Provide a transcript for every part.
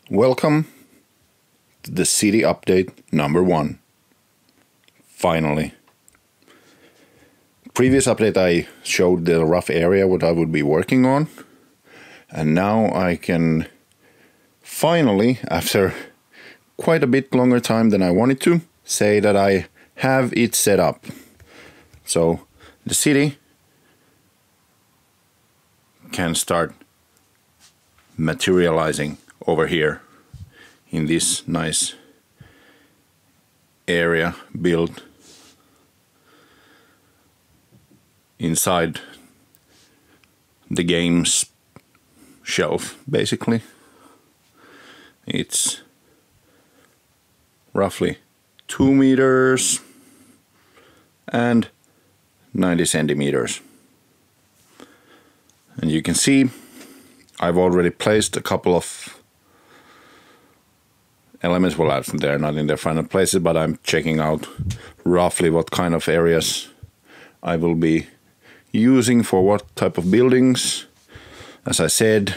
Welcome to the city update number 1. Finally. Previous update I showed the rough area what I would be working on, and now I can finally, after quite a bit longer time than I wanted to, say that I have it set up. So the city can start materializing over here in this nice area built inside the game's shelf, basically. It's roughly 2 meters and 90 centimeters. And you can see I've already placed a couple of elements. Well, they're not in their final places, but I'm checking out roughly what kind of areas I will be using for what type of buildings. As I said,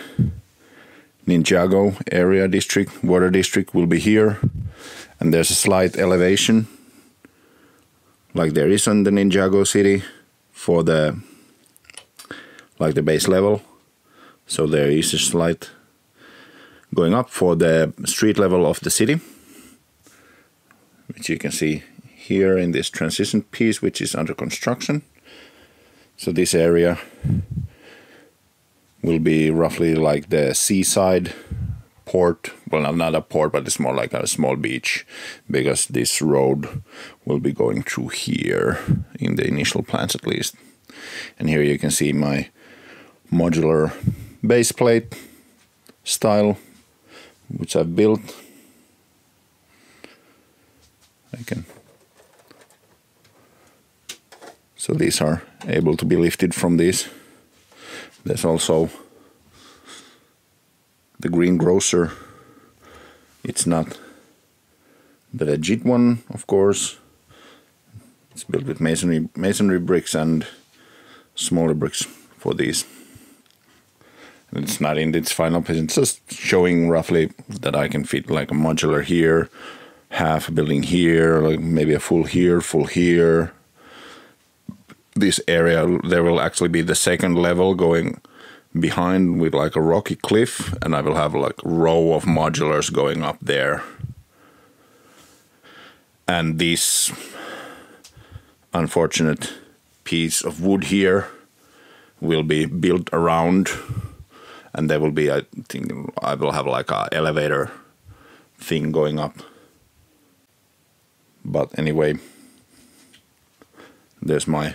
Ninjago area district, water district will be here, and there's a slight elevation like there is on the Ninjago city for the base level. So there is a slight going up for the street level of the city, which you can see here in this transition piece, which is under construction. So this area will be roughly like the seaside port. Well, not a port, but it's more like a small beach, because this road will be going through here in the initial plans at least. And here you can see my modular base plate style, which I've built. So these are able to be lifted from these. There's also the greengrocer. It's not the legit one, of course. It's built with masonry bricks and smaller bricks for these. And it's not in its final place. It's just showing roughly that I can fit like a modular here, half a building here, like maybe a full here. This area, there will actually be the second level going behind with like a rocky cliff, and I will have like a row of modulars going up there. And this unfortunate piece of wood here will be built around, and there will be, I think I will have like a elevator thing going up. But anyway, there's my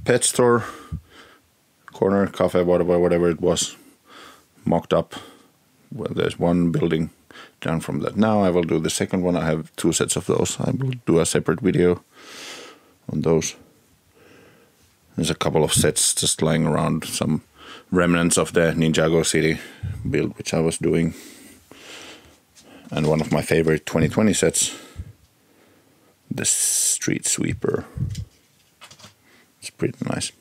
pet store, corner, cafe, whatever it was, mocked up. Well, there's one building down from that. Now I will do the second one. I have 2 sets of those. I will do a separate video on those. There's a couple of sets just lying around, some remnants of the Ninjago city build which I was doing. And one of my favorite 2020 sets, the street sweeper. It's pretty nice.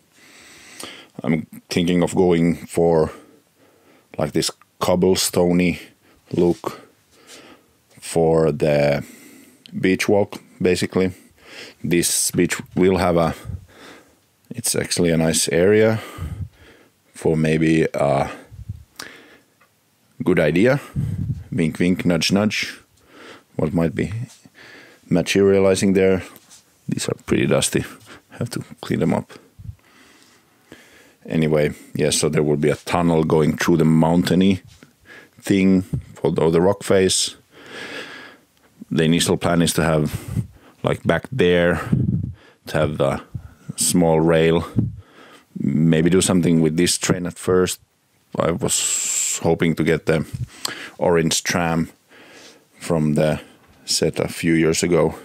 I'm thinking of going for like this cobblestoney look for the beach walk, basically. This beach will have it's actually a nice area for maybe a good idea. Wink, wink, nudge, nudge. What might be materializing there. These are pretty dusty. Have to clean them up. Anyway, yes, so there will be a tunnel going through the mountainy thing for the rock face. The initial plan is to have, like back there, to have the small rail. Maybe do something with this train at first. I was hoping to get the orange tram from the set a few years ago,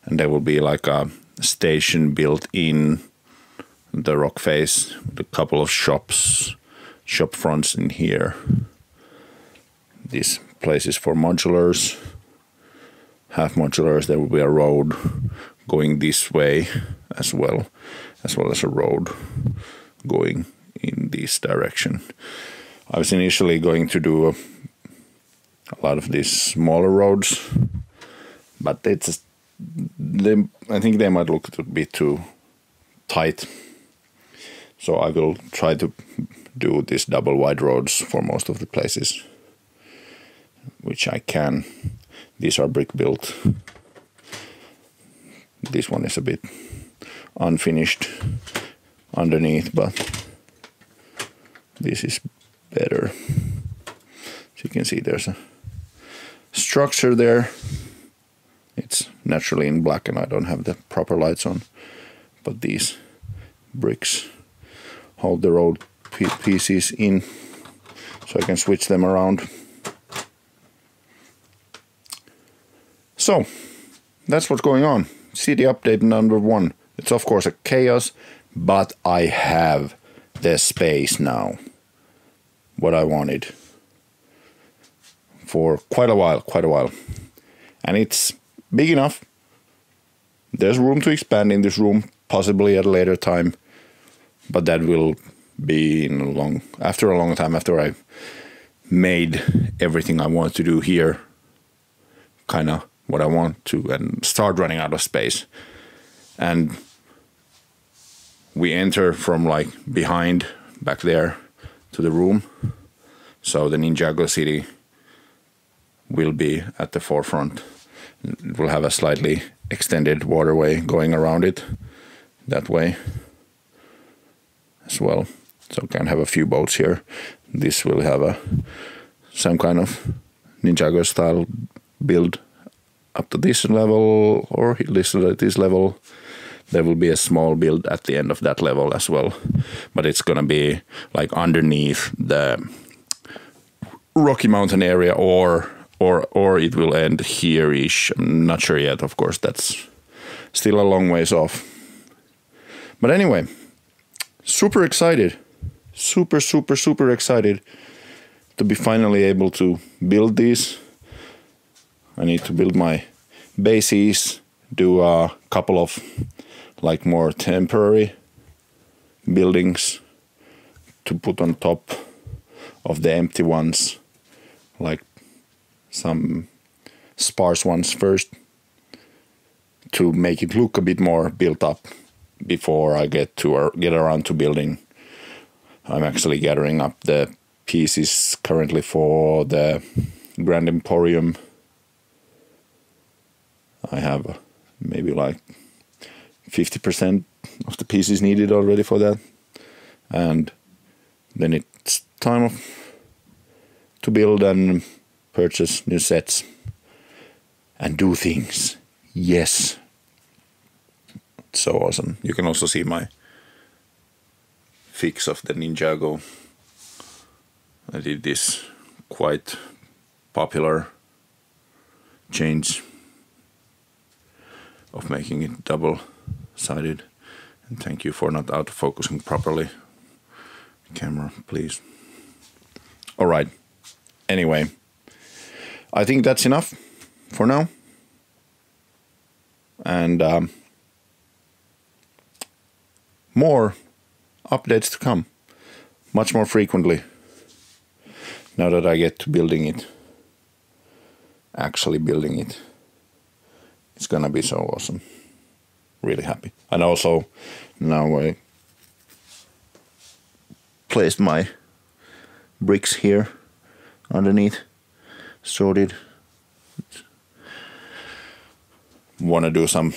and there will be like a station built in the rock face with a couple of shop fronts in here. This place is for modulars, half modulars. There will be a road going this way as well as a road going in this direction. I was initially going to do a lot of these smaller roads, but I think they might look a bit too tight. So I will try to do these double wide roads for most of the places, which I can. These are brick built. This one is a bit unfinished underneath, but this is better. So you can see there's a structure there. It's naturally in black and I don't have the proper lights on, but these bricks hold the road pieces in so I can switch them around. So that's what's going on. City update number 1. It's of course a chaos, but I have the space now. What I wanted for quite a while. And it's big enough. There's room to expand in this room, possibly at a later time, but that will be after a long time, after I made everything I want to do here, kind of what I want to, and start running out of space. And we enter from like behind back there to the room. So the Ninjago city will be at the forefront. It will have a slightly extended waterway going around it that way as well. So we can have a few boats here. This will have some kind of Ninjago style build up to this level, or listed at this level. There will be a small build at the end of that level as well, but it's gonna be like underneath the Rocky Mountain area, or it will end here-ish. I'm not sure yet, of course, that's still a long ways off. But anyway, super excited, super excited to be finally able to build these. I need to build my bases, do a couple of like more temporary buildings to put on top of the empty ones, like some sparse ones first, to make it look a bit more built up before I get around to building. I'm actually gathering up the pieces currently for the Grand Emporium. I have maybe like 50% of the pieces needed already for that. And then it's time to build and purchase new sets and do things. Yes. It's so awesome. You can also see my fix of the Ninjago. I did this quite popular change of making it double-sided. And thank you for not autofocusing properly. Camera, please. All right. Anyway, I think that's enough for now. And more updates to come, much more frequently, now that I get to actually building it. It's gonna be so awesome. Really happy. And also, now I placed my bricks here underneath, sorted. Want to do some,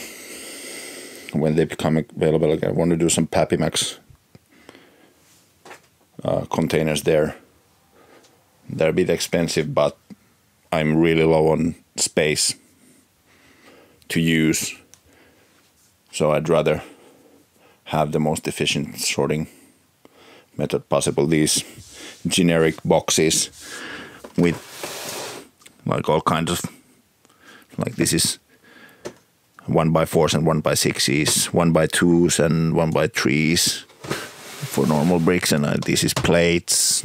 when they become available again, I want to do some Papimax containers there. They're a bit expensive, but I'm really low on space to use, so I'd rather have the most efficient sorting method possible. These generic boxes with like all kinds of, like this is 1x4s and 1x6s, 1x2s and 1x3s for normal bricks, and this is plates.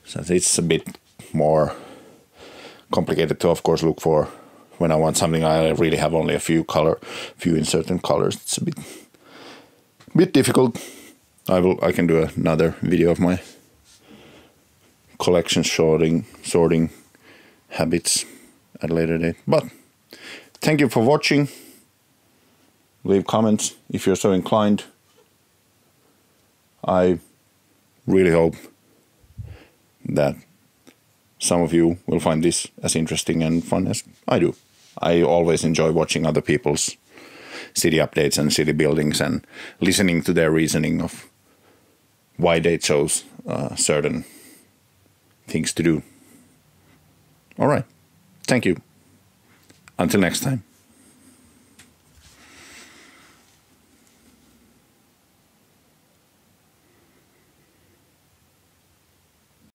So it's a bit more complicated to, of course, look for. When I want something, I really have only a few in certain colors. It's a bit difficult. I can do another video of my collection sorting habits at a later date. But thank you for watching. Leave comments if you're so inclined. I really hope that some of you will find this as interesting and fun as I do. I always enjoy watching other people's city updates and city buildings and listening to their reasoning of why they chose certain things to do. All right. Thank you. Until next time.